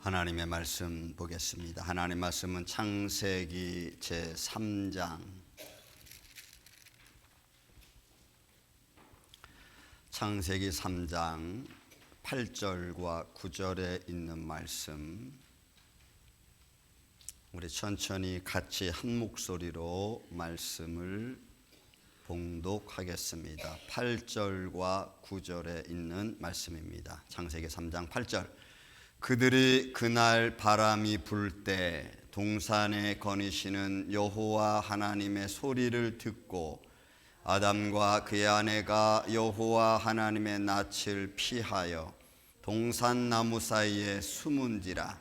하나님의 말씀 보겠습니다. 하나님의 말씀은 창세기 제3장 창세기 3장 8절과 9절에 있는 말씀, 우리 천천히 같이 한 목소리로 말씀을 봉독하겠습니다. 8절과 9절에 있는 말씀입니다. 창세기 3장 8절. 그들이 그날 바람이 불 때 동산에 거니시는 여호와 하나님의 소리를 듣고 아담과 그의 아내가 여호와 하나님의 낯을 피하여 동산 나무 사이에 숨은지라.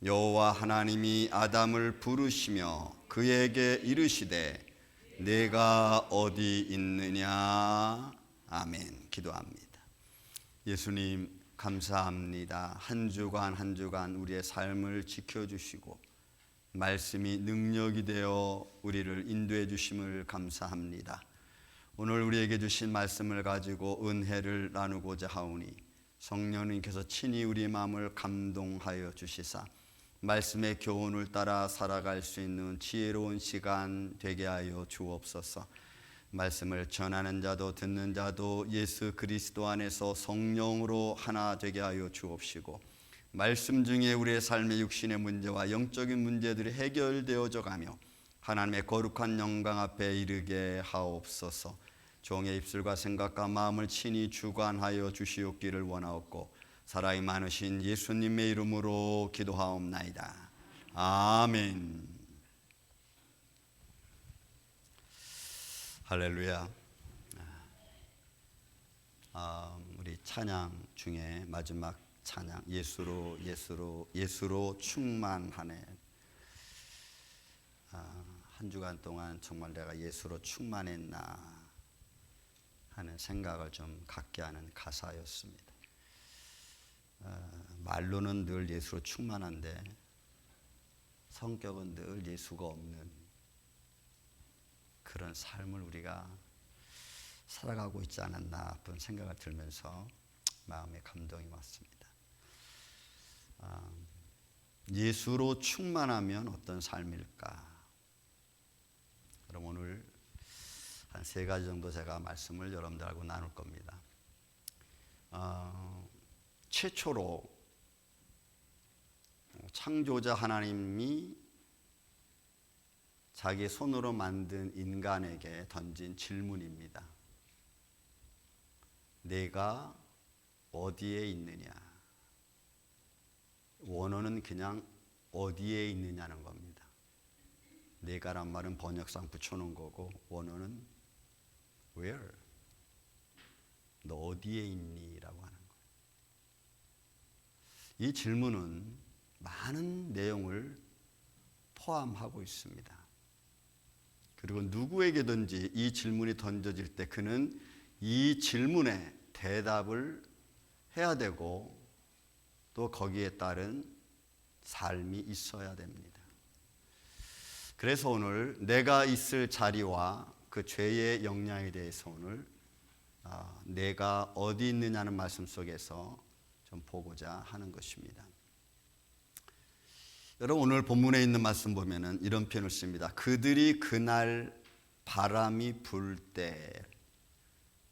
여호와 하나님이 아담을 부르시며 그에게 이르시되 내가 어디 있느냐. 아멘. 기도합니다. 예수님 감사합니다. 한 주간 한 주간 우리의 삶을 지켜주시고 말씀이 능력이 되어 우리를 인도해 주심을 감사합니다. 오늘 우리에게 주신 말씀을 가지고 은혜를 나누고자 하오니 성령님께서 친히 우리 마음을 감동하여 주시사 말씀의 교훈을 따라 살아갈 수 있는 지혜로운 시간 되게 하여 주옵소서. 말씀을 전하는 자도 듣는 자도 예수 그리스도 안에서 성령으로 하나 되게 하여 주옵시고, 말씀 중에 우리의 삶의 육신의 문제와 영적인 문제들이 해결되어져 가며 하나님의 거룩한 영광 앞에 이르게 하옵소서. 종의 입술과 생각과 마음을 친히 주관하여 주시옵기를 원하옵고 사랑이 많으신 예수님의 이름으로 기도하옵나이다. 아멘. 할렐루야. 우리 찬양 중에 마지막 찬양, 예수로 충만하네. 한 주간 동안 정말 내가 예수로 충만했나 하는 생각을 좀 갖게 하는 가사였습니다. 말로는 늘 예수로 충만한데 성격은 늘 예수가 없는 그런 삶을 우리가 살아가고 있지 않았나 그런 생각을 들면서 마음에 감동이 왔습니다. 예수로 충만하면 어떤 삶일까? 그럼 오늘 한 3가지 정도 제가 말씀을 여러분들하고 나눌 겁니다. 최초로 창조자 하나님이 자기 손으로 만든 인간에게 던진 질문입니다. 내가 어디에 있느냐? 원어는 그냥 어디에 있느냐는 겁니다. 내가란 말은 번역상 붙여놓은 거고 원어는 where? 너 어디에 있니? 라고 하는 거예요. 이 질문은 많은 내용을 포함하고 있습니다. 그리고 누구에게든지 이 질문이 던져질 때 그는 이 질문에 대답을 해야 되고 또 거기에 따른 삶이 있어야 됩니다. 그래서 오늘 내가 있을 자리와 그 죄의 영향에 대해서 오늘 내가 어디 있느냐는 말씀 속에서 좀 보고자 하는 것입니다. 여러분, 오늘 본문에 있는 말씀 보면은 이런 표현을 씁니다. 그들이 그날 바람이 불 때,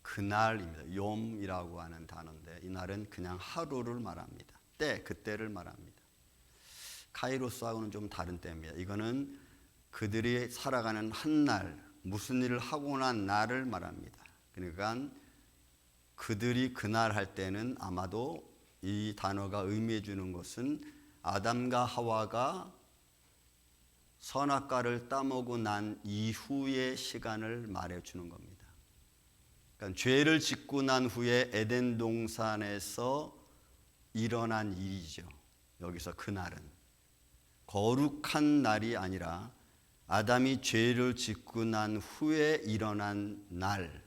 그날입니다. 욤이라고 하는 단어인데 이 날은 그냥 하루를 말합니다. 때, 그때를 말합니다. 카이로스하고는 좀 다른 때입니다. 이거는 그들이 살아가는 한 날, 무슨 일을 하고 난 날을 말합니다. 그러니까 그들이 그날 할 때는 아마도 이 단어가 의미해 주는 것은 아담과 하와가 선악과를 따먹고 난 이후의 시간을 말해주는 겁니다. 그러니까 죄를 짓고 난 후에 에덴 동산에서 일어난 일이죠. 여기서 그날은 거룩한 날이 아니라 아담이 죄를 짓고 난 후에 일어난 날,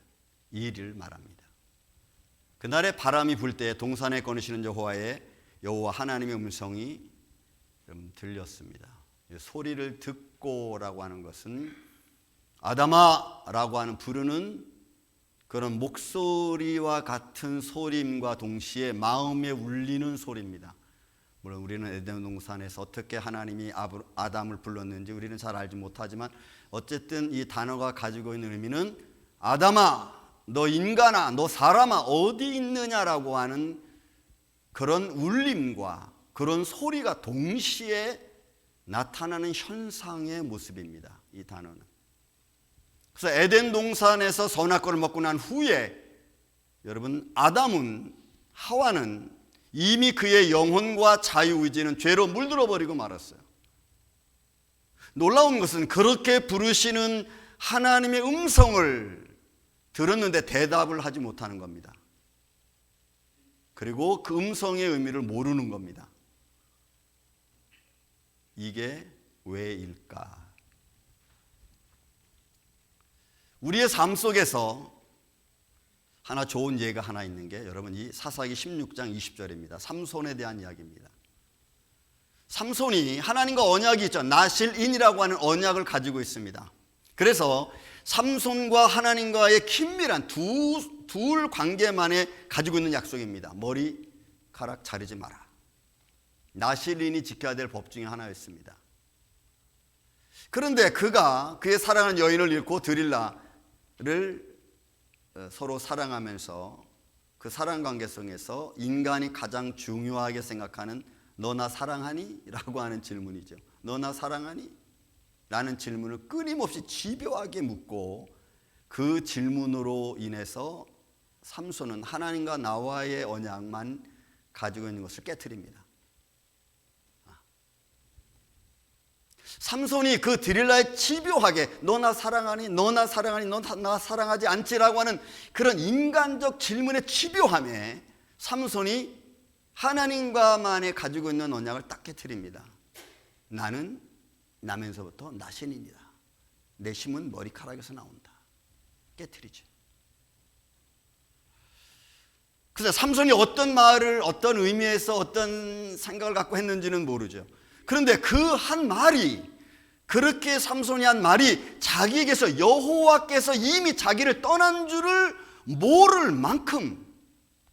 일을 말합니다. 그날에 바람이 불 때 동산에 거니시는 여호와 하나님의 음성이 들렸습니다. 소리를 듣고라고 하는 것은 아담아라고 하는 부르는 그런 목소리와 같은 소림과 동시에 마음에 울리는 소리입니다. 물론 우리는 에덴 동산에서 어떻게 하나님이 아담을 불렀는지 우리는 잘 알지 못하지만 어쨌든 이 단어가 가지고 있는 의미는 아담아, 너 인간아, 너 사람아 어디 있느냐라고 하는 그런 울림과 그런 소리가 동시에 나타나는 현상의 모습입니다. 이 단어는. 그래서 에덴 동산에서 선악과를 먹고 난 후에 여러분 아담은 하와는 이미 그의 영혼과 자유의지는 죄로 물들어 버리고 말았어요. 놀라운 것은 그렇게 부르시는 하나님의 음성을 들었는데 대답을 하지 못하는 겁니다. 그리고 그 음성의 의미를 모르는 겁니다. 이게 왜일까? 우리의 삶 속에서 하나 좋은 예가 하나 있는 게 여러분 이 사사기 16장 20절입니다. 삼손에 대한 이야기입니다. 삼손이 하나님과 언약이 있죠. 나실인이라고 하는 언약을 가지고 있습니다. 그래서 삼손과 하나님과의 긴밀한 둘 관계만에 가지고 있는 약속입니다. 머리카락 자르지 마라. 나실인이 지켜야 될 법 중에 하나였습니다. 그런데 그가 그의 사랑하는 여인을 잃고 드릴라를 서로 사랑하면서 그 사랑 관계 속에서 인간이 가장 중요하게 생각하는 너 나 사랑하니? 라고 하는 질문이죠. 너 나 사랑하니? 라는 질문을 끊임없이 집요하게 묻고 그 질문으로 인해서 삼손은 하나님과 나와의 언약만 가지고 있는 것을 깨트립니다. 삼손이 그 드릴라에 집요하게 너 나 사랑하니? 너 나 사랑하니? 너 나 사랑하지 않지라고 하는 그런 인간적 질문의 집요함에 삼손이 하나님과만의 가지고 있는 언약을 딱 깨트립니다. 나는 나면서부터 나신입니다. 내 힘은 머리카락에서 나온다. 깨트리죠. 그래서 삼손이 어떤 말을 어떤 의미에서 어떤 생각을 갖고 했는지는 모르죠. 그런데 그 한 말이 그렇게 삼손이 한 말이 자기에게서 여호와께서 이미 자기를 떠난 줄을 모를 만큼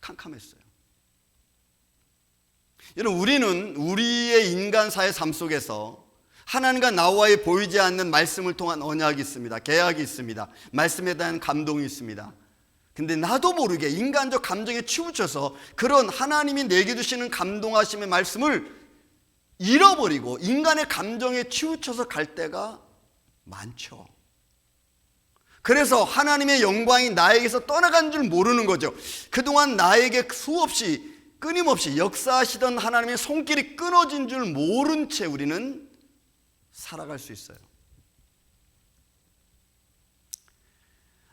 캄캄했어요. 여러분 우리는 우리의 인간사의 삶 속에서 하나님과 나와의 보이지 않는 말씀을 통한 언약이 있습니다. 계약이 있습니다. 말씀에 대한 감동이 있습니다. 근데 나도 모르게 인간적 감정에 치우쳐서 그런 하나님이 내게 주시는 감동하심의 말씀을 잃어버리고 인간의 감정에 치우쳐서 갈 때가 많죠. 그래서 하나님의 영광이 나에게서 떠나간 줄 모르는 거죠. 그동안 나에게 수없이 끊임없이 역사하시던 하나님의 손길이 끊어진 줄 모른 채 우리는 살아갈 수 있어요.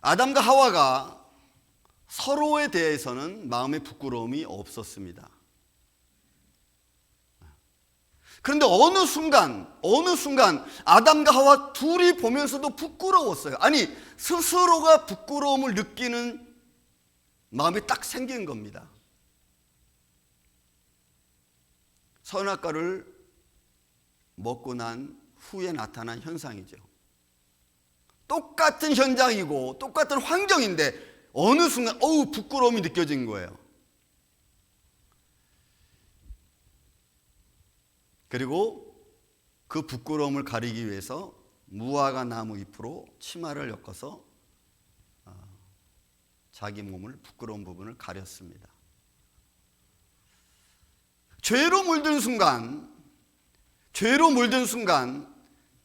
아담과 하와가 서로에 대해서는 마음의 부끄러움이 없었습니다. 그런데 어느 순간 아담과 하와 둘이 보면서도 부끄러웠어요. 아니 스스로가 부끄러움을 느끼는 마음이 딱 생긴 겁니다. 선악과를 먹고 난 후에 나타난 현상이죠. 똑같은 현장이고 똑같은 환경인데 어느 순간 부끄러움이 느껴진 거예요. 그리고 그 부끄러움을 가리기 위해서 무화과 나무 잎으로 치마를 엮어서 자기 몸을 부끄러운 부분을 가렸습니다. 죄로 물든 순간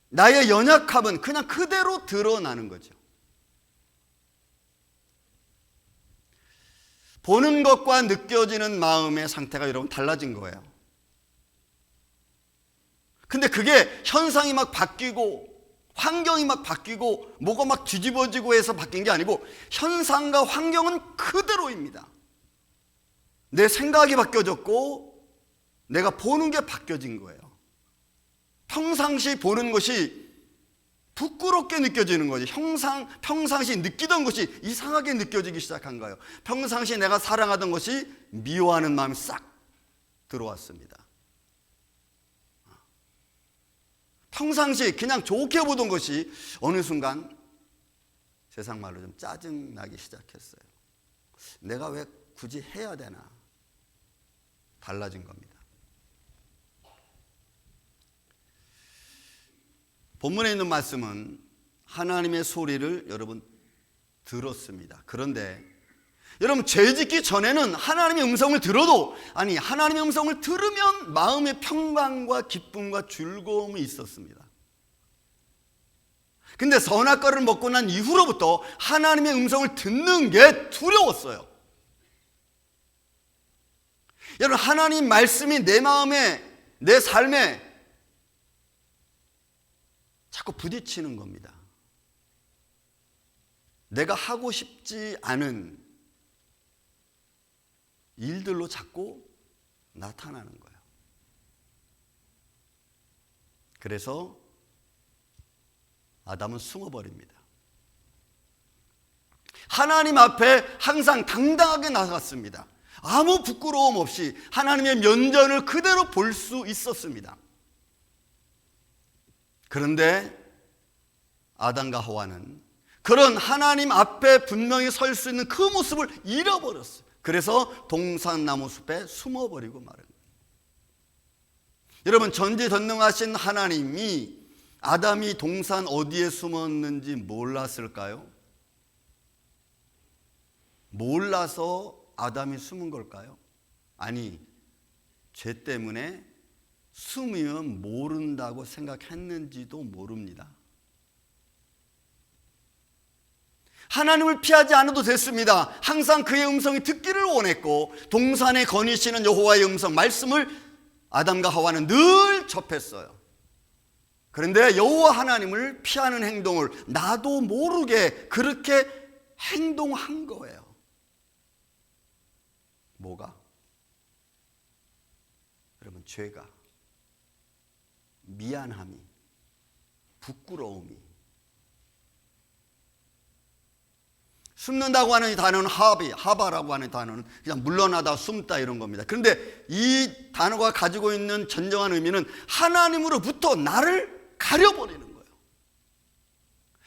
나의 연약함은 그냥 그대로 드러나는 거죠. 보는 것과 느껴지는 마음의 상태가 여러분 달라진 거예요. 근데 그게 현상이 막 바뀌고 환경이 막 바뀌고 뭐가 막 뒤집어지고 해서 바뀐 게 아니고 현상과 환경은 그대로입니다. 내 생각이 바뀌어졌고 내가 보는 게 바뀌어진 거예요. 평상시 보는 것이 부끄럽게 느껴지는 거지. 평상시 느끼던 것이 이상하게 느껴지기 시작한 거예요. 평상시 내가 사랑하던 것이 미워하는 마음이 싹 들어왔습니다. 평상시 그냥 좋게 보던 것이 어느 순간 세상 말로 좀 짜증나기 시작했어요. 내가 왜 굳이 해야 되나? 달라진 겁니다. 본문에 있는 말씀은 하나님의 소리를 여러분 들었습니다. 그런데 여러분, 죄짓기 전에는 하나님의 음성을 들어도, 아니 하나님의 음성을 들으면 마음의 평강과 기쁨과 즐거움이 있었습니다. 근데 선악과를 먹고 난 이후로부터 하나님의 음성을 듣는 게 두려웠어요. 여러분, 하나님 말씀이 내 마음에, 내 삶에 자꾸 부딪히는 겁니다. 내가 하고 싶지 않은 일들로 자꾸 나타나는 거예요. 그래서 아담은 숨어버립니다. 하나님 앞에 항상 당당하게 나갔습니다. 아무 부끄러움 없이 하나님의 면전을 그대로 볼 수 있었습니다. 그런데 아담과 하와는 그런 하나님 앞에 분명히 설 수 있는 그 모습을 잃어버렸어요. 그래서 동산나무 숲에 숨어버리고 말은 거예요. 여러분, 전지전능하신 하나님이 아담이 동산 어디에 숨었는지 몰랐을까요? 몰라서 아담이 숨은 걸까요? 아니, 죄 때문에 숨으면 모른다고 생각했는지도 모릅니다. 하나님을 피하지 않아도 됐습니다. 항상 그의 음성이 듣기를 원했고 동산에 거니시는 여호와의 음성, 말씀을 아담과 하와는 늘 접했어요. 그런데 여호와 하나님을 피하는 행동을 나도 모르게 그렇게 행동한 거예요. 뭐가? 여러분, 죄가, 미안함이, 부끄러움이. 숨는다고 하는 이 단어는 하바라고 하는 단어는 그냥 물러나다, 숨다 이런 겁니다. 그런데 이 단어가 가지고 있는 진정한 의미는 하나님으로부터 나를 가려버리는 거예요.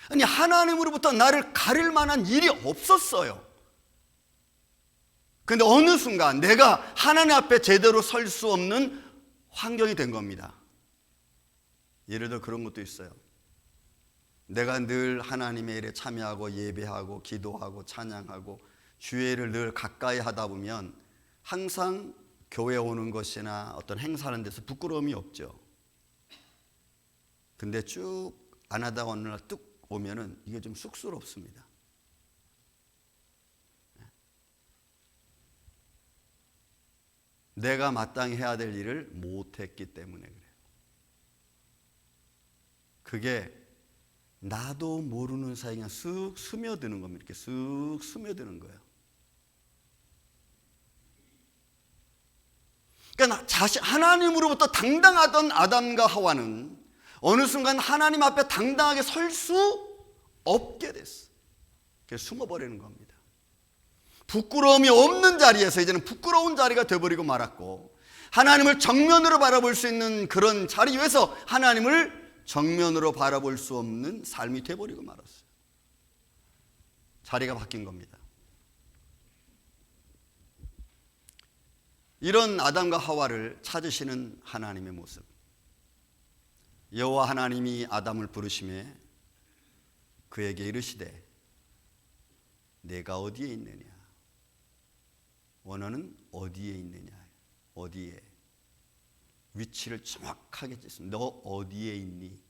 아니, 하나님으로부터 나를 가릴 만한 일이 없었어요. 그런데 어느 순간 내가 하나님 앞에 제대로 설 수 없는 환경이 된 겁니다. 예를 들어 그런 것도 있어요. 내가 늘 하나님의 일에 참여하고 예배하고 기도하고 찬양하고 주의를 늘 가까이 하다 보면 항상 교회 오는 것이나 어떤 행사하는 데서 부끄러움이 없죠. 근데 쭉 안 하다가 어느 날 뚝 오면은 이게 좀 쑥스럽습니다. 내가 마땅히 해야 될 일을 못했기 때문에 그래요. 그게 나도 모르는 사이에 그냥 쓱 스며드는 겁니다. 이렇게 쓱 스며드는 거예요. 그러니까 하나님으로부터 당당하던 아담과 하와는 어느 순간 하나님 앞에 당당하게 설 수 없게 됐어요. 그래서 숨어버리는 겁니다. 부끄러움이 없는 자리에서 이제는 부끄러운 자리가 되어버리고 말았고, 하나님을 정면으로 바라볼 수 있는 그런 자리 위에서 하나님을 정면으로 바라볼 수 없는 삶이 되어버리고 말았어요. 자리가 바뀐 겁니다. 이런 아담과 하와를 찾으시는 하나님의 모습. 여호와 하나님이 아담을 부르시매 그에게 이르시되 내가 어디에 있느냐? 원어는 어디에 있느냐? 어디에? 위치를 정확하게 찢습니다. 너 어디에 있니?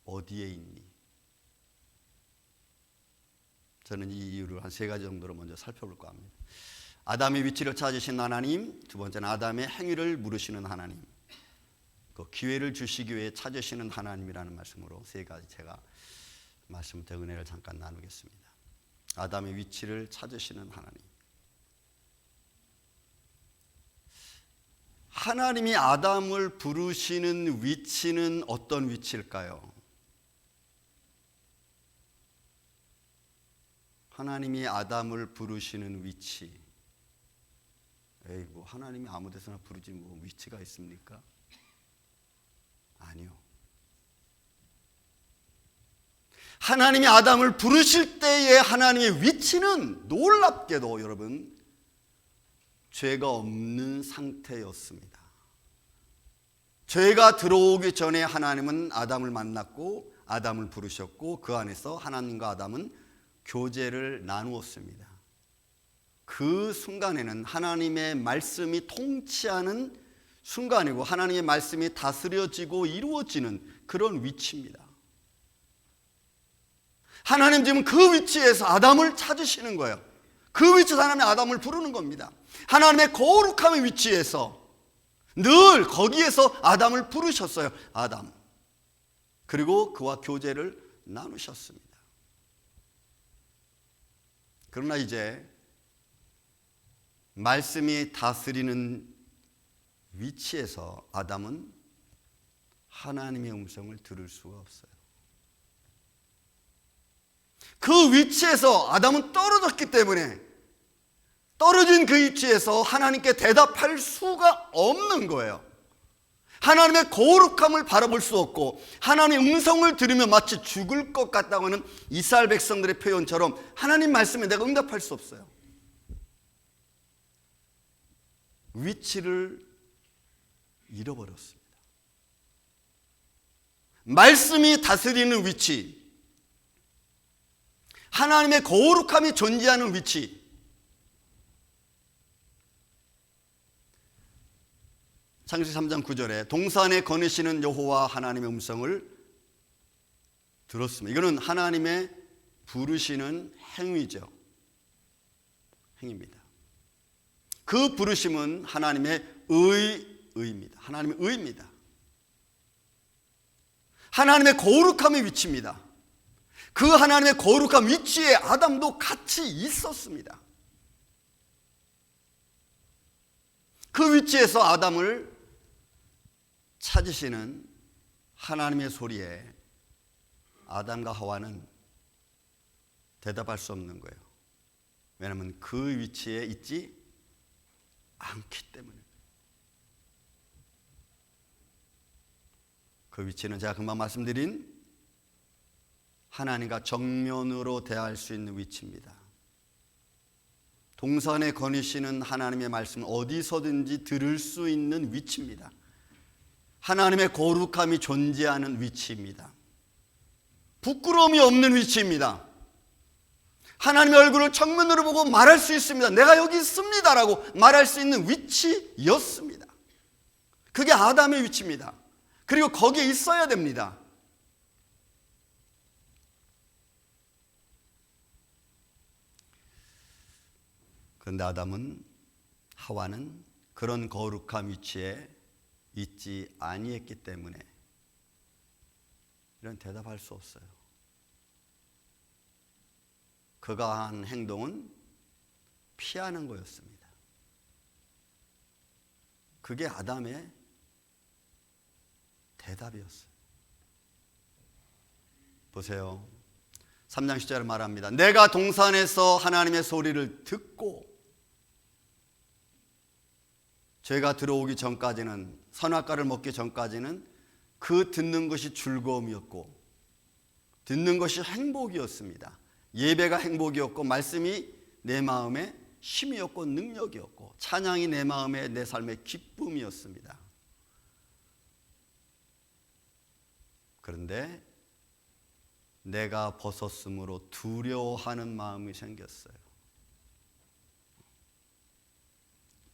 어디에 있니? 저는 이 이유를 한 3가지 정도로 먼저 살펴볼까 합니다. 아담의 위치를 찾으신 하나님, 두 번째는 아담의 행위를 물으시는 하나님, 그 기회를 주시기 위해 찾으시는 하나님이라는 말씀으로 3가지 제가 말씀부터 은혜를 잠깐 나누겠습니다. 아담의 위치를 찾으시는 하나님. 하나님이 아담을 부르시는 위치는 어떤 위치일까요? 하나님이 아담을 부르시는 위치. 에이, 뭐 하나님이 아무 데서나 부르지 뭐 위치가 있습니까? 아니요. 하나님이 아담을 부르실 때의 하나님의 위치는 놀랍게도 여러분 죄가 없는 상태였습니다. 죄가 들어오기 전에 하나님은 아담을 만났고 아담을 부르셨고 그 안에서 하나님과 아담은 교제를 나누었습니다. 그 순간에는 하나님의 말씀이 통치하는 순간이고 하나님의 말씀이 다스려지고 이루어지는 그런 위치입니다. 하나님 지금 그 위치에서 아담을 찾으시는 거예요. 그 위치에서 하나님의 아담을 부르는 겁니다. 하나님의 거룩함의 위치에서 늘 거기에서 아담을 부르셨어요. 아담. 그리고 그와 교제를 나누셨습니다. 그러나 이제 말씀이 다스리는 위치에서 아담은 하나님의 음성을 들을 수가 없어요. 그 위치에서 아담은 떨어졌기 때문에 떨어진 그 위치에서 하나님께 대답할 수가 없는 거예요. 하나님의 거룩함을 바라볼 수 없고 하나님의 음성을 들으면 마치 죽을 것 같다고 하는 이스라엘 백성들의 표현처럼 하나님 말씀에 내가 응답할 수 없어요. 위치를 잃어버렸습니다. 말씀이 다스리는 위치, 하나님의 거룩함이 존재하는 위치, 창세기 3장 9절에 동산에 거니시는 여호와 하나님의 음성을 들었습니다. 이거는 하나님의 부르시는 행위죠. 행위입니다. 그 부르심은 하나님의 의입니다. 하나님의 의입니다. 하나님의 거룩함의 위치입니다. 그 하나님의 거룩함 위치에 아담도 같이 있었습니다. 그 위치에서 아담을 찾으시는 하나님의 소리에 아담과 하와는 대답할 수 없는 거예요. 왜냐하면 그 위치에 있지 않기 때문에. 그 위치는 제가 금방 말씀드린 하나님과 정면으로 대할 수 있는 위치입니다. 동산에 거니시는 하나님의 말씀은 어디서든지 들을 수 있는 위치입니다. 하나님의 거룩함이 존재하는 위치입니다. 부끄러움이 없는 위치입니다. 하나님의 얼굴을 정면으로 보고 말할 수 있습니다. 내가 여기 있습니다라고 말할 수 있는 위치였습니다. 그게 아담의 위치입니다. 그리고 거기에 있어야 됩니다. 그런데 아담은, 하와는 그런 거룩한 위치에 있지 아니했기 때문에 이런 대답할 수 없어요. 그가 한 행동은 피하는 거였습니다. 그게 아담의 대답이었어요. 보세요. 3장 10절을 말합니다. 내가 동산에서 하나님의 소리를 듣고, 죄가 들어오기 전까지는, 선악과를 먹기 전까지는 그 듣는 것이 즐거움이었고 듣는 것이 행복이었습니다. 예배가 행복이었고 말씀이 내 마음의 힘이었고 능력이었고 찬양이 내 마음의, 내 삶의 기쁨이었습니다. 그런데 내가 벗었으므로 두려워하는 마음이 생겼어요.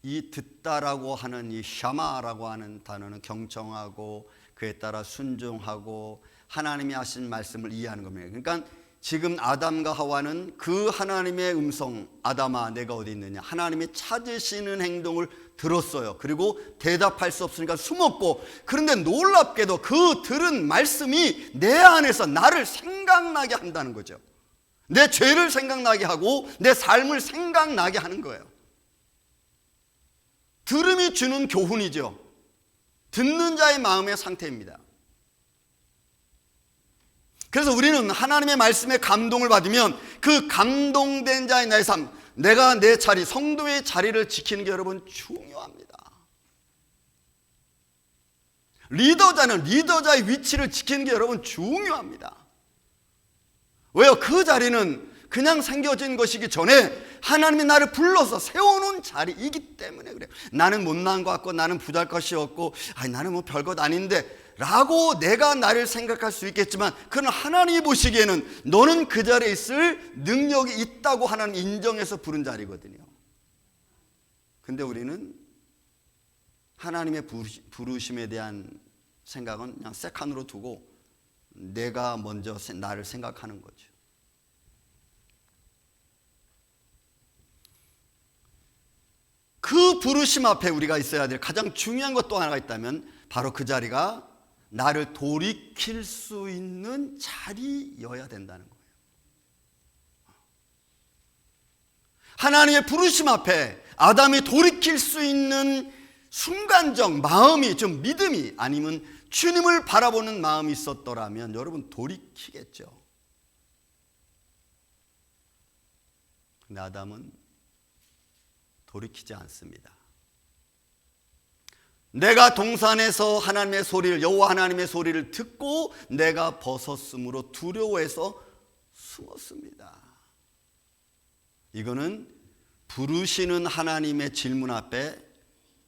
이 듣다라고 하는 이 샤마라고 하는 단어는 경청하고 그에 따라 순종하고 하나님이 하신 말씀을 이해하는 겁니다. 그러니까 지금 아담과 하와는 그 하나님의 음성, 아담아 내가 어디 있느냐, 하나님이 찾으시는 행동을 들었어요. 그리고 대답할 수 없으니까 숨었고, 그런데 놀랍게도 그 들은 말씀이 내 안에서 나를 생각나게 한다는 거죠. 내 죄를 생각나게 하고 내 삶을 생각나게 하는 거예요. 들음이 주는 교훈이죠. 듣는 자의 마음의 상태입니다. 그래서 우리는 하나님의 말씀에 감동을 받으면 그 감동된 자의 나의 삶, 내가 내 자리, 성도의 자리를 지키는 게 여러분 중요합니다. 리더자는 리더자의 위치를 지키는 게 여러분 중요합니다. 왜요? 그 자리는 그냥 생겨진 것이기 전에 하나님이 나를 불러서 세워놓은 자리이기 때문에 그래요. 나는 못난 것 같고 나는 부잘 것이 없고 나는 뭐 별것 아닌데 라고 내가 나를 생각할 수 있겠지만, 그러나 하나님이 보시기에는 너는 그 자리에 있을 능력이 있다고 하나님 인정해서 부른 자리거든요. 근데 우리는 하나님의 부르심에 대한 생각은 그냥 세컨으로 두고 내가 먼저 나를 생각하는 거죠. 그 부르심 앞에 우리가 있어야 될 가장 중요한 것 또 하나가 있다면 바로 그 자리가 나를 돌이킬 수 있는 자리여야 된다는 거예요. 하나님의 부르심 앞에 아담이 돌이킬 수 있는 순간적 마음이, 좀 믿음이 아니면 주님을 바라보는 마음이 있었더라면 여러분 돌이키겠죠. 근데 아담은 돌이키지 않습니다. 내가 동산에서 하나님의 소리를, 여호와 하나님의 소리를 듣고 내가 벗었으므로 두려워해서 숨었습니다. 이거는 부르시는 하나님의 질문 앞에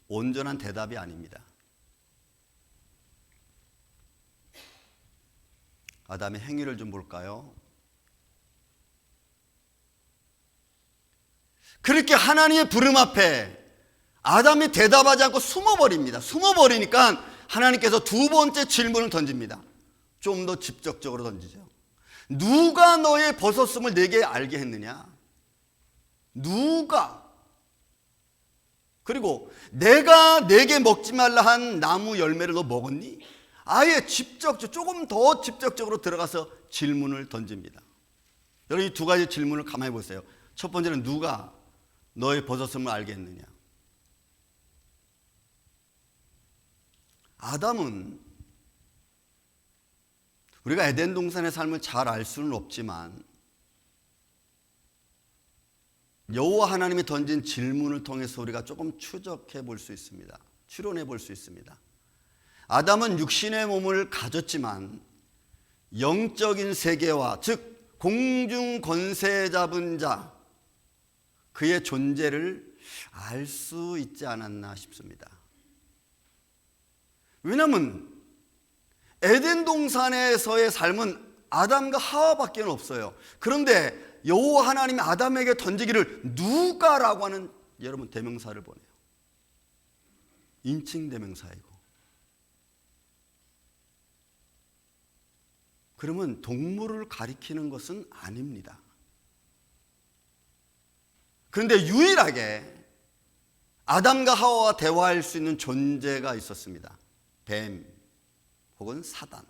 온전한 대답이 아닙니다. 아담의 행위를 좀 볼까요? 그렇게 하나님의 부름 앞에 아담이 대답하지 않고 숨어버립니다. 숨어버리니까 하나님께서 두 번째 질문을 던집니다. 좀 더 직접적으로 던지죠. 누가 너의 벗었음을 내게 알게 했느냐? 누가? 그리고 내가 내게 먹지 말라 한 나무 열매를 너 먹었니? 아예 조금 더 직접적으로 들어가서 질문을 던집니다. 여러분 이 두 가지 질문을 가만히 보세요. 첫 번째는 누가 너의 벗었음을 알게 했느냐? 아담은 우리가 에덴 동산의 삶을 잘 알 수는 없지만 여호와 하나님이 던진 질문을 통해서 우리가 조금 추적해 볼 수 있습니다. 추론해 볼 수 있습니다. 아담은 육신의 몸을 가졌지만 영적인 세계와, 즉 공중 권세 잡은 자, 그의 존재를 알 수 있지 않았나 싶습니다. 왜냐하면 에덴 동산에서의 삶은 아담과 하와밖에 없어요. 그런데 여호와 하나님이 아담에게 던지기를 누가라고 하는 여러분 대명사를 보내요. 인칭 대명사이고. 그러면 동물을 가리키는 것은 아닙니다. 그런데 유일하게 아담과 하와와 대화할 수 있는 존재가 있었습니다. 뱀 혹은 사단.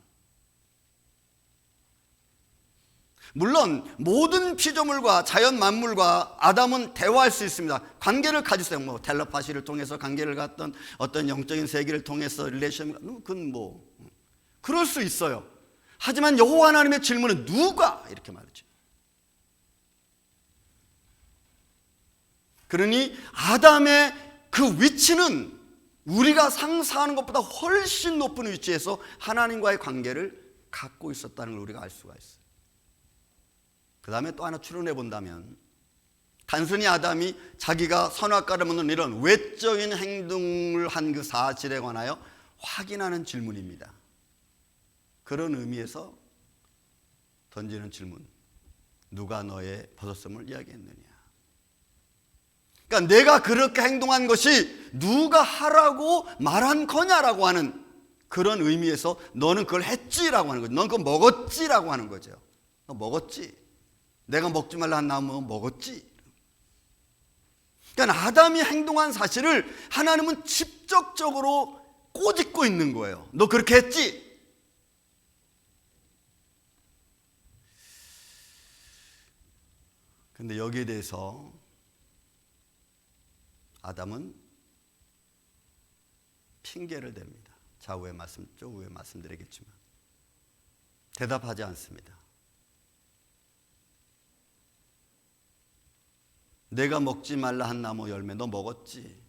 물론 모든 피조물과 자연 만물과 아담은 대화할 수 있습니다. 관계를 가지세요. 뭐 텔레파시를 통해서 관계를 갖던 어떤 영적인 세계를 통해서 릴레이션, 그건 뭐 그럴 수 있어요. 하지만 여호와 하나님의 질문은 누가? 이렇게 말이죠. 그러니 아담의 그 위치는 우리가 상상하는 것보다 훨씬 높은 위치에서 하나님과의 관계를 갖고 있었다는 걸 우리가 알 수가 있어요. 그 다음에 또 하나 추론해 본다면 단순히 아담이 자기가 선악과를 먹는 이런 외적인 행동을 한 그 사실에 관하여 확인하는 질문입니다. 그런 의미에서 던지는 질문, 누가 너의 벗었음을 이야기했느냐? 그러니까 내가 그렇게 행동한 것이 누가 하라고 말한 거냐라고 하는 그런 의미에서 너는 그걸 했지라고 하는 거죠. 너는 그걸 먹었지라고 하는 거죠. 너 먹었지. 내가 먹지 말라 한 나무 먹었지. 그러니까 아담이 행동한 사실을 하나님은 직접적으로 꼬집고 있는 거예요. 너 그렇게 했지? 그런데 여기에 대해서 아담은 핑계를 댑니다. 좌우에 조우에 말씀드리겠지만 대답하지 않습니다. 내가 먹지 말라 한 나무 열매 너 먹었지?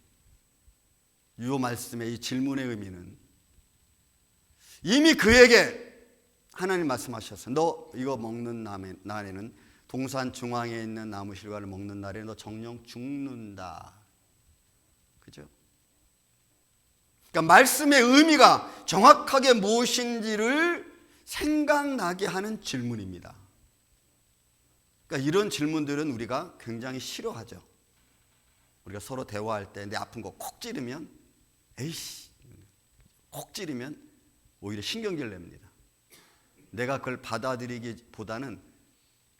이 말씀의 이 질문의 의미는 이미 그에게 하나님 말씀하셨어요. 너 이거 먹는 날에는 동산 중앙에 있는 나무 실과를 먹는 날에 너 정령 죽는다. 그죠? 그러니까 말씀의 의미가 정확하게 무엇인지를 생각나게 하는 질문입니다. 그러니까 이런 질문들은 우리가 굉장히 싫어하죠. 우리가 서로 대화할 때 내 아픈 거 콕 찌르면 에이씨 콕 찌르면 오히려 신경질 냅니다. 내가 그걸 받아들이기보다는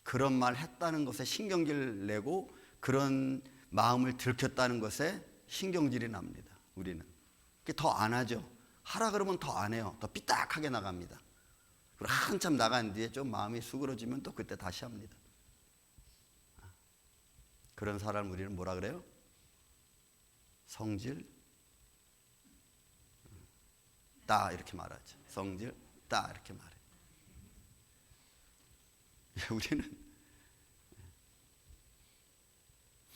그런 말 했다는 것에 신경질 내고 그런 마음을 들켰다는 것에 신경질이 납니다. 우리는 더 안 하죠. 하라 그러면 더 안 해요. 더 삐딱하게 나갑니다. 그리고 한참 나간 뒤에 좀 마음이 수그러지면 또 그때 다시 합니다. 그런 사람 우리는 뭐라 그래요? 성질 따 이렇게 말하죠. 성질 따 이렇게 말해요. 우리는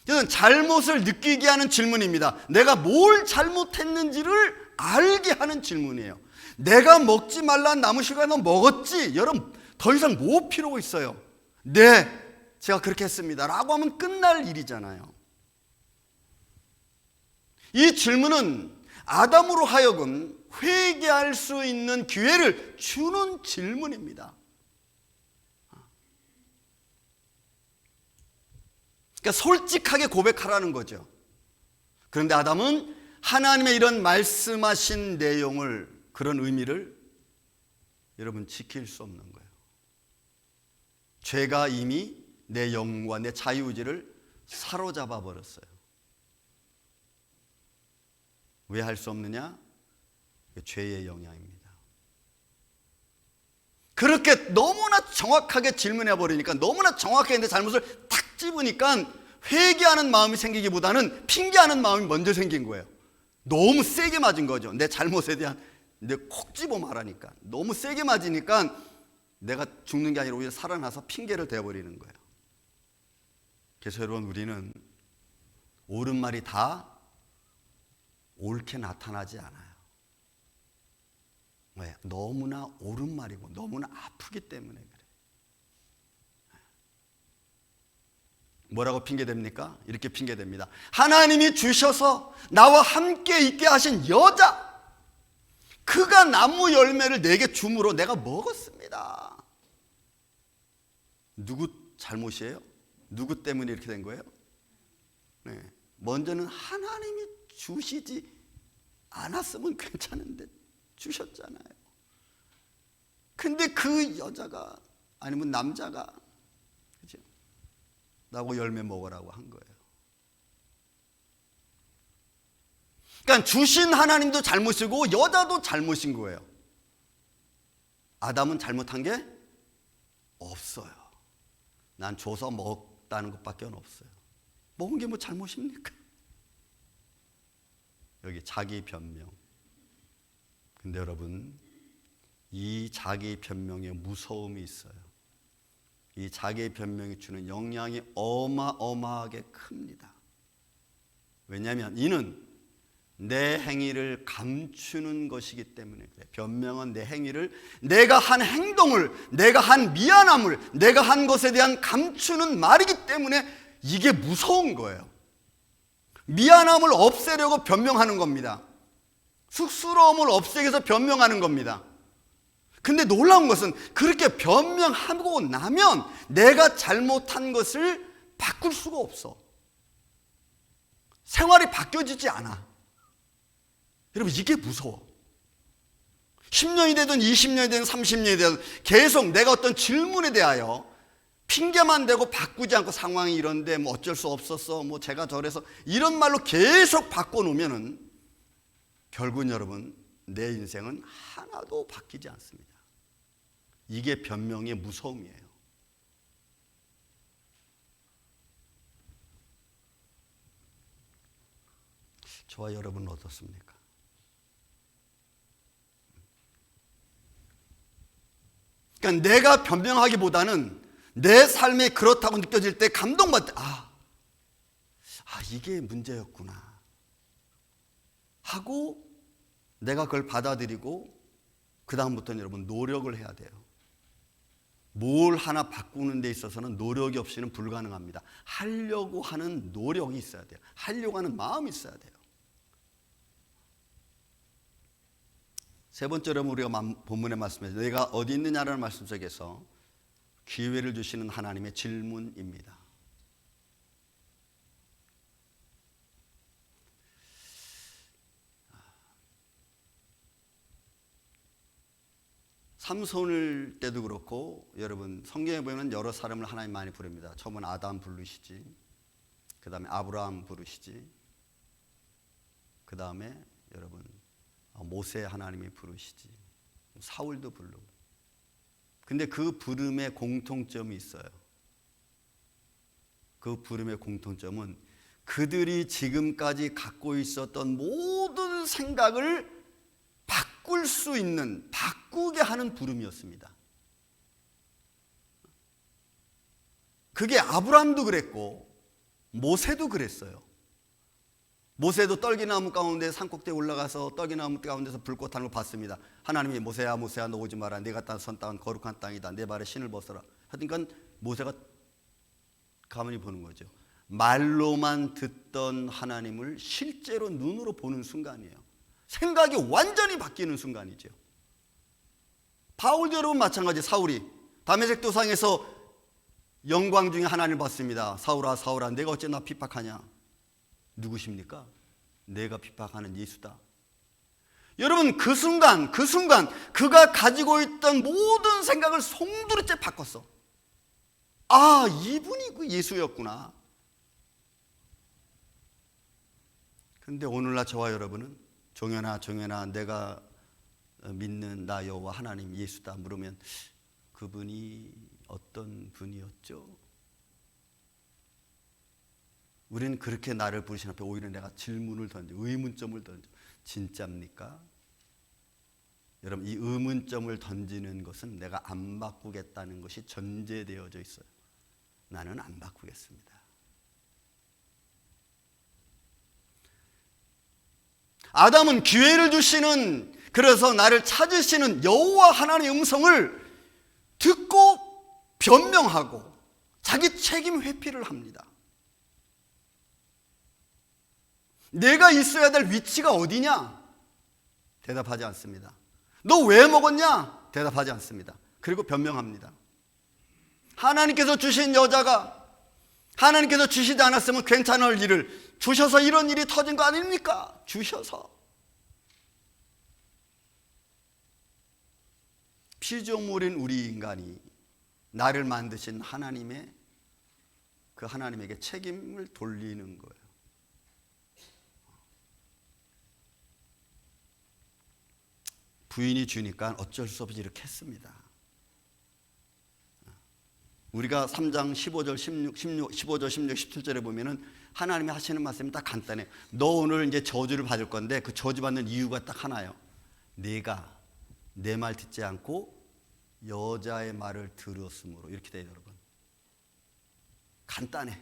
이건 잘못을 느끼게 하는 질문입니다. 내가 뭘 잘못했는지를 알게 하는 질문이에요. 내가 먹지 말라는 나무 실과 너 먹었지? 여러분 더 이상 뭐 필요가 있어요? 네, 제가 그렇게 했습니다 라고 하면 끝날 일이잖아요. 이 질문은 아담으로 하여금 회개할 수 있는 기회를 주는 질문입니다. 그러니까 솔직하게 고백하라는 거죠. 그런데 아담은 하나님의 이런 말씀하신 내용을, 그런 의미를 여러분 지킬 수 없는 거예요. 죄가 이미 내 영과 내 자유의지를 사로잡아 버렸어요. 왜 할 수 없느냐? 죄의 영향입니다. 그렇게 너무나 정확하게 질문해 버리니까, 너무나 정확하게 내 잘못을 탁 집으니까 회개하는 마음이 생기기보다는 핑계하는 마음이 먼저 생긴 거예요. 너무 세게 맞은 거죠. 내 잘못에 대한, 내 콕 집어 말하니까 너무 세게 맞으니까 내가 죽는 게 아니라 오히려 살아나서 핑계를 대버리는 거예요. 그래서 여러분, 우리는 옳은 말이 다 옳게 나타나지 않아요. 왜? 너무나 옳은 말이고 너무나 아프기 때문에 그래요. 뭐라고 핑계댑니까? 이렇게 핑계댑니다. 하나님이 주셔서 나와 함께 있게 하신 여자, 그가 나무 열매를 내게 줌으로 내가 먹었습니다. 누구 잘못이에요? 누구 때문에 이렇게 된 거예요? 네. 먼저는 하나님이 주시지 않았으면 괜찮은데 주셨잖아요. 근데 그 여자가, 아니면 남자가, 그죠? 나하고 열매 먹으라고 한 거예요. 그러니까 주신 하나님도 잘못이고 여자도 잘못인 거예요. 아담은 잘못한 게 없어요. 난 줘서 먹다는 것밖에 없어요. 먹은 게 뭐 잘못입니까? 여기 자기 변명. 근데 여러분, 이 자기 변명에 무서움이 있어요. 이 자기 변명이 주는 영향이 어마어마하게 큽니다. 왜냐하면 이는 내 행위를 감추는 것이기 때문에 그래. 변명은 내 행위를, 내가 한 행동을, 내가 한 미안함을, 내가 한 것에 대한 감추는 말이기 때문에 이게 무서운 거예요. 미안함을 없애려고 변명하는 겁니다. 쑥스러움을 없애기 위해서 변명하는 겁니다. 근데 놀라운 것은 그렇게 변명하고 나면 내가 잘못한 것을 바꿀 수가 없어. 생활이 바뀌어지지 않아. 여러분, 이게 무서워. 10년이 되든 20년이 되든 30년이 되든 계속 내가 어떤 질문에 대하여 핑계만 대고 바꾸지 않고, 상황이 이런데 뭐 어쩔 수 없었어, 뭐 제가 저래서, 이런 말로 계속 바꿔놓으면은 결국은 여러분, 내 인생은 하나도 바뀌지 않습니다. 이게 변명의 무서움이에요. 저와 여러분은 어떻습니까? 그러니까 내가 변명하기보다는 내 삶이 그렇다고 느껴질 때 감동받을 때, 이게 문제였구나 하고 내가 그걸 받아들이고 그 다음부터는 여러분 노력을 해야 돼요. 뭘 하나 바꾸는 데 있어서는 노력이 없이는 불가능합니다. 하려고 하는 노력이 있어야 돼요. 하려고 하는 마음이 있어야 돼요. 세 번째로 우리가 본문의 말씀에서 내가 어디 있느냐라는 말씀 속에서 기회를 주시는 하나님의 질문입니다. 삼손을 때도 그렇고 여러분 성경에 보면 여러 사람을 하나님 많이 부릅니다. 처음은 아담 부르시지, 그 다음에 아브라함 부르시지, 그 다음에 여러분 모세 하나님이 부르시지, 사울도 부르고. 근데 그 부름의 공통점이 있어요. 그 부름의 공통점은 그들이 지금까지 갖고 있었던 모든 생각을 바꿀 수 있는, 바꾸게 하는 부름이었습니다. 그게 아브라함도 그랬고 모세도 그랬어요. 모세도 떨기나무 가운데 산꼭대에 올라가서 떨기나무 가운데서 불꽃 하는 걸 봤습니다. 하나님이 모세야 모세야 너 오지 마라. 내가 선 땅은 거룩한 땅이다. 내 발에 신을 벗어라. 하니까 모세가 가만히 보는 거죠. 말로만 듣던 하나님을 실제로 눈으로 보는 순간이에요. 생각이 완전히 바뀌는 순간이죠. 바울도 여러분 마찬가지. 사울이 다메섹 도상에서 영광 중에 하나님을 봤습니다. 사울아 사울아 내가 어째 나 핍박하냐. 누구십니까? 내가 핍박하는 예수다. 여러분 그 순간 그가 가지고 있던 모든 생각을 송두리째 바꿨어. 아 이분이 그 예수였구나. 그런데 오늘날 저와 여러분은 종현아 내가 믿는 나 여호와 하나님 예수다 물으면 그분이 어떤 분이었죠? 우리는 그렇게 나를 부르신 앞에 오히려 내가 질문을 던져, 의문점을 던져. 진짜입니까? 여러분 이 의문점을 던지는 것은 내가 안 바꾸겠다는 것이 전제되어져 있어요. 나는 안 바꾸겠습니다. 아담은 기회를 주시는, 그래서 나를 찾으시는 여호와 하나님의 음성을 듣고 변명하고 자기 책임 회피를 합니다. 내가 있어야 될 위치가 어디냐? 대답하지 않습니다. 너 왜 먹었냐? 대답하지 않습니다. 그리고 변명합니다. 하나님께서 주신 여자가 하나님께서 주시지 않았으면 괜찮을 일을 주셔서 이런 일이 터진 거 아닙니까? 주셔서. 피조물인 우리 인간이 나를 만드신 하나님의 그 하나님에게 책임을 돌리는 거예요. 부인이 주니까 어쩔 수 없이 이렇게 했습니다. 우리가 3장 15절, 16, 17절에 보면은 하나님이 하시는 말씀이 딱 간단해. 너 오늘 이제 저주를 받을 건데 그 저주 받는 이유가 딱 하나예요. 내가 내 말 듣지 않고 여자의 말을 들었으므로. 이렇게 돼요, 여러분. 간단해.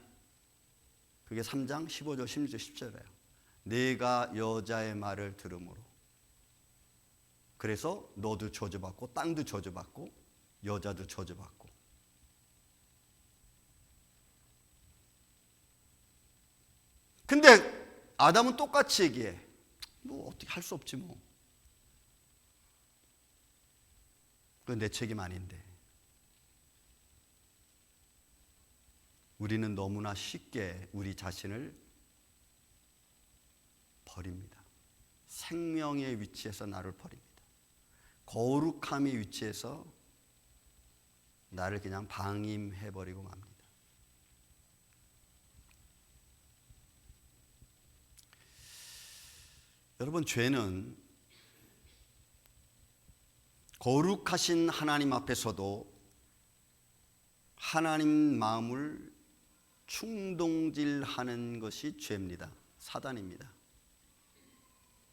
그게 3장 15절, 16절, 17절이에요. 내가 여자의 말을 들으므로. 그래서 너도 저주받고 땅도 저주받고 여자도 저주받고. 근데 아담은 똑같이 얘기해. 뭐 어떻게 할 수 없지 뭐. 그건 내 책임 아닌데. 우리는 너무나 쉽게 우리 자신을 버립니다. 생명의 위치에서 나를 버립니다. 거룩함의 위치에서 나를 그냥 방임해버리고 맙니다. 여러분, 죄는 거룩하신 하나님 앞에서도 하나님 마음을 충동질하는 것이 죄입니다. 사단입니다.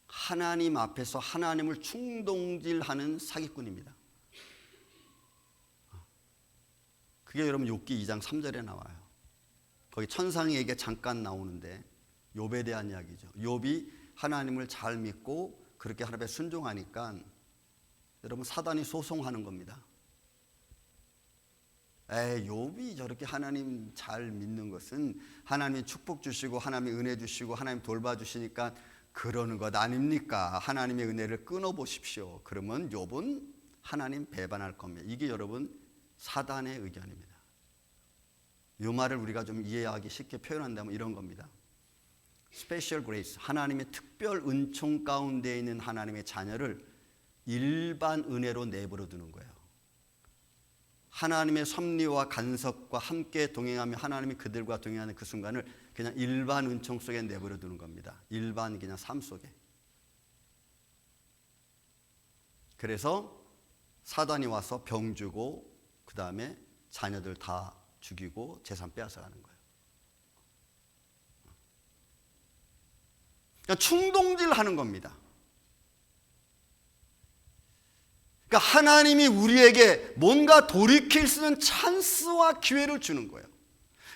하나님 앞에서 하나님을 충동질하는 사기꾼입니다. 그게 여러분 욥기 2장 3절에 나와요. 거기 천상에게 잠깐 나오는데 욥에 대한 이야기죠. 욥이 하나님을 잘 믿고 그렇게 하나님에 순종하니까 여러분 사단이 소송하는 겁니다. 욥이 저렇게 하나님 잘 믿는 것은 하나님이 축복 주시고 하나님이 은혜 주시고 하나님 돌봐주시니까 그러는 것 아닙니까? 하나님의 은혜를 끊어보십시오. 그러면 욥은 하나님 배반할 겁니다. 이게 여러분 사단의 의견입니다. 이 말을 우리가 좀 이해하기 쉽게 표현한다면 이런 겁니다. 스페셜 그레이스, 하나님의 특별 은총 가운데 있는 하나님의 자녀를 일반 은혜로 내버려 두는 거예요. 하나님의 섭리와 간섭과 함께 동행하며 하나님이 그들과 동행하는 그 순간을 그냥 일반 은총 속에 내버려 두는 겁니다. 일반 그냥 삶 속에. 그래서 사단이 와서 병 주고 그 다음에 자녀들 다 죽이고 재산 빼앗아가는 거예요. 그러니까 충동질하는 겁니다. 그러니까 하나님이 우리에게 뭔가 돌이킬 수 있는 찬스와 기회를 주는 거예요.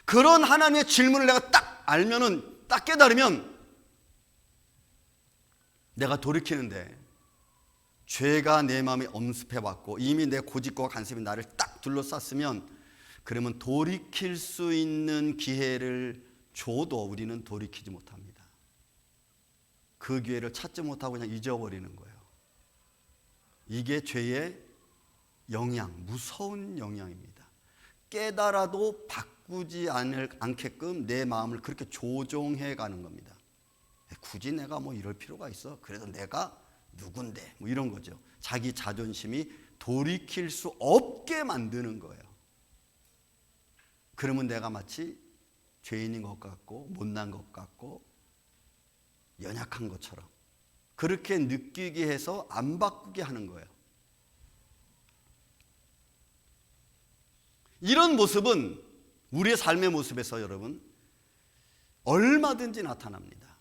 그런 하나님의 질문을 내가 딱 알면은, 딱 깨달으면 내가 돌이키는데 죄가 내 마음에 엄습해왔고 이미 내 고집과 간섭이 나를 딱 둘러쌌으면 그러면 돌이킬 수 있는 기회를 줘도 우리는 돌이키지 못합니다. 그 기회를 찾지 못하고 그냥 잊어버리는 거예요. 이게 죄의 영향, 무서운 영향입니다. 깨달아도 바꾸지 않게끔 내 마음을 그렇게 조종해 가는 겁니다. 굳이 내가 뭐 이럴 필요가 있어? 그래도 내가 누군데? 뭐 이런 거죠. 자기 자존심이 돌이킬 수 없게 만드는 거예요. 그러면 내가 마치 죄인인 것 같고 못난 것 같고 연약한 것처럼 그렇게 느끼게 해서 안 바꾸게 하는 거예요. 이런 모습은 우리의 삶의 모습에서 여러분 얼마든지 나타납니다.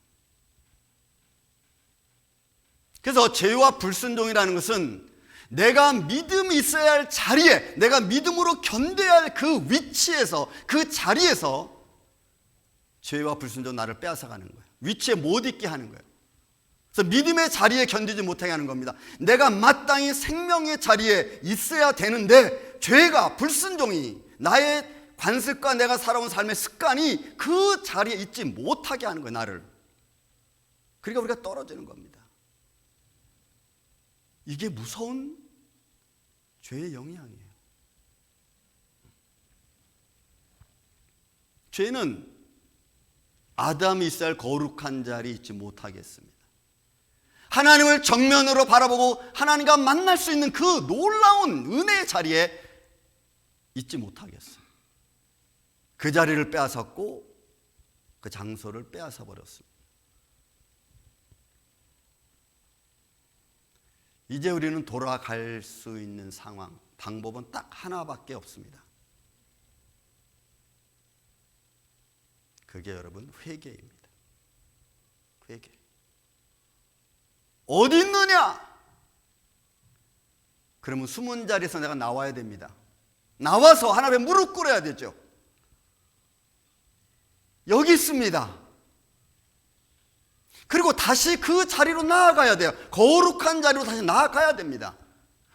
그래서 죄와 불순종이라는 것은 내가 믿음이 있어야 할 자리에, 내가 믿음으로 견뎌야 할 그 위치에서, 그 자리에서 죄와 불순종 나를 빼앗아가는 거예요. 위치에 못 있게 하는 거예요. 그래서 믿음의 자리에 견디지 못하게 하는 겁니다. 내가 마땅히 생명의 자리에 있어야 되는데 죄가, 불순종이, 나의 관습과 내가 살아온 삶의 습관이 그 자리에 있지 못하게 하는 거예요. 나를. 그러니까 우리가 떨어지는 겁니다. 이게 무서운 죄의 영향이에요. 죄는 아담이 있어야 할 거룩한 자리에 있지 못하게 했습니다. 하나님을 정면으로 바라보고 하나님과 만날 수 있는 그 놀라운 은혜의 자리에 있지 못하게 했어요. 그 자리를 빼앗았고 그 장소를 빼앗아 버렸습니다. 이제 우리는 돌아갈 수 있는 상황, 방법은 딱 하나밖에 없습니다. 그게 여러분 회개입니다. 회개. 어디 있느냐? 그러면 숨은 자리에서 내가 나와야 됩니다. 나와서 하나님의 무릎 꿇어야 되죠. 여기 있습니다. 그리고 다시 그 자리로 나아가야 돼요. 거룩한 자리로 다시 나아가야 됩니다.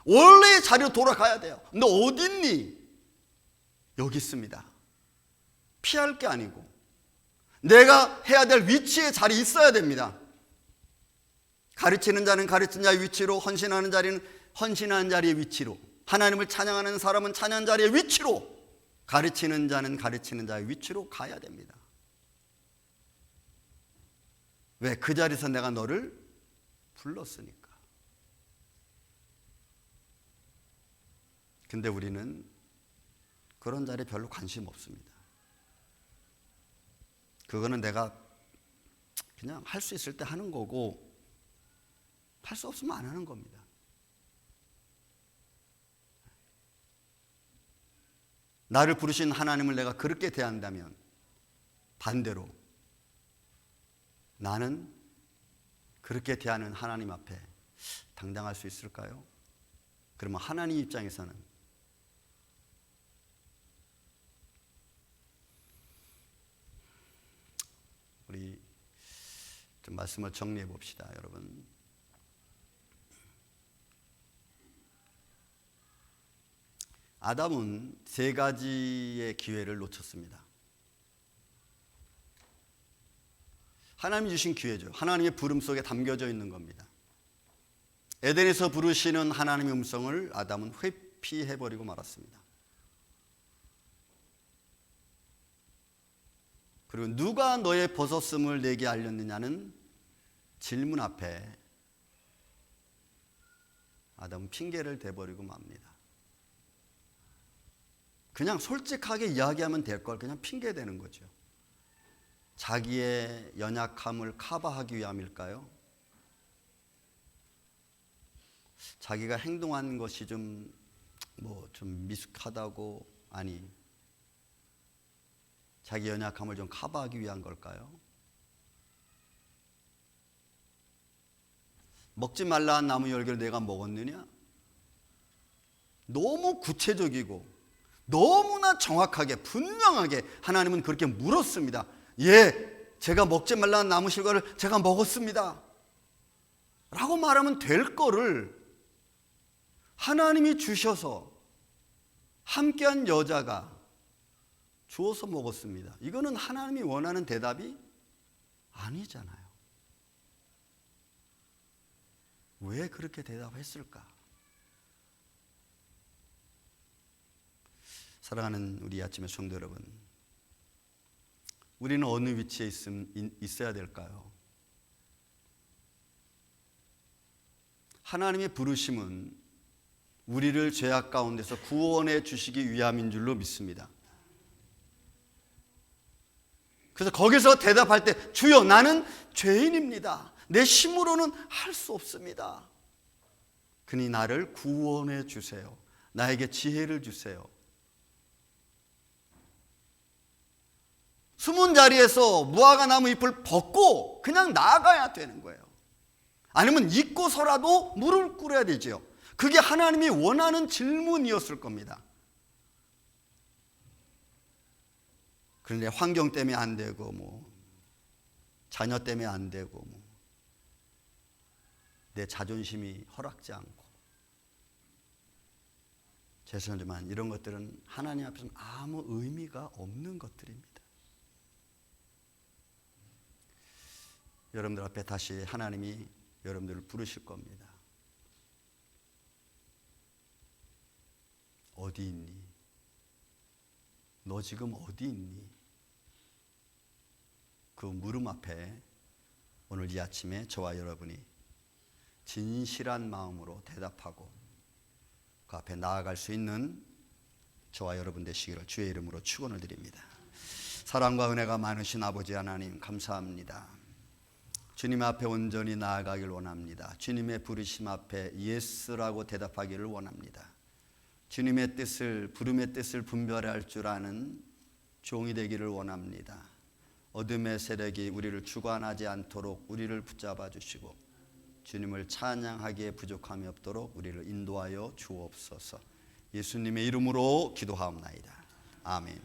원래의 자리로 돌아가야 돼요. 너 어디 있니? 여기 있습니다. 피할 게 아니고 내가 해야 될 위치에 자리에 있어야 됩니다. 가르치는 자는 가르치는 자의 위치로, 헌신하는 자리는 헌신하는 자리의 위치로, 하나님을 찬양하는 사람은 찬양 자리의 위치로, 가르치는 자는 가르치는 자의 위치로 가야 됩니다. 왜? 그 자리에서 내가 너를 불렀으니까. 근데 우리는 그런 자리에 별로 관심 없습니다. 그거는 내가 그냥 할 수 있을 때 하는 거고 할 수 없으면 안 하는 겁니다. 나를 부르신 하나님을 내가 그렇게 대한다면 반대로 나는 그렇게 대하는 하나님 앞에 당당할 수 있을까요? 그러면 하나님 입장에서는 우리 좀 말씀을 정리해 봅시다, 여러분. 아담은 세 가지의 기회를 놓쳤습니다. 하나님이 주신 기회죠. 하나님의 부름 속에 담겨져 있는 겁니다. 에덴에서 부르시는 하나님의 음성을 아담은 회피해버리고 말았습니다. 그리고 누가 너의 벗었음을 내게 알렸느냐는 질문 앞에 아담은 핑계를 대버리고 맙니다. 그냥 솔직하게 이야기하면 될 걸 그냥 핑계 대는 거죠. 자기의 연약함을 커버하기 위함일까요? 자기가 행동한 것이 좀 미숙하다고, 아니, 자기 연약함을 좀 커버하기 위한 걸까요? 먹지 말라 한 나무 열매를 내가 먹었느냐? 너무 구체적이고 너무나 정확하게 분명하게 하나님은 그렇게 물었습니다. 예, 제가 먹지 말라 한 나무 실과를 제가 먹었습니다 라고 말하면 될 거를 하나님이 주셔서 함께한 여자가 주어서 먹었습니다. 이거는 하나님이 원하는 대답이 아니잖아요. 왜 그렇게 대답했을까? 사랑하는 우리 아침의 성도 여러분, 우리는 어느 위치에 있어야 될까요? 하나님의 부르심은 우리를 죄악 가운데서 구원해 주시기 위함인 줄로 믿습니다. 그래서 거기서 대답할 때 주여 나는 죄인입니다. 내 힘으로는 할 수 없습니다. 그니 나를 구원해 주세요. 나에게 지혜를 주세요. 숨은 자리에서 무화과 나무 잎을 벗고 그냥 나가야 되는 거예요. 아니면 잊고서라도 물을 끓여야 되죠. 그게 하나님이 원하는 질문이었을 겁니다. 그런데 환경 때문에 안 되고 자녀 때문에 안 되고 내 자존심이 허락지 않고, 죄송하지만 이런 것들은 하나님 앞에서는 아무 의미가 없는 것들입니다. 여러분들 앞에 다시 하나님이 여러분들을 부르실 겁니다. 어디 있니? 너 지금 어디 있니? 그 물음 앞에 오늘 이 아침에 저와 여러분이 진실한 마음으로 대답하고 그 앞에 나아갈 수 있는 저와 여러분 되시기를 주의 이름으로 축원을 드립니다. 사랑과 은혜가 많으신 아버지 하나님 감사합니다. 주님 앞에 온전히 나아가길 원합니다. 주님의 부르심 앞에 예스라고 대답하기를 원합니다. 주님의 뜻을, 부름의 뜻을 분별할 줄 아는 종이 되기를 원합니다. 어둠의 세력이 우리를 주관하지 않도록 우리를 붙잡아 주시고 주님을 찬양하기에 부족함이 없도록 우리를 인도하여 주옵소서. 예수님의 이름으로 기도하옵나이다. 아멘.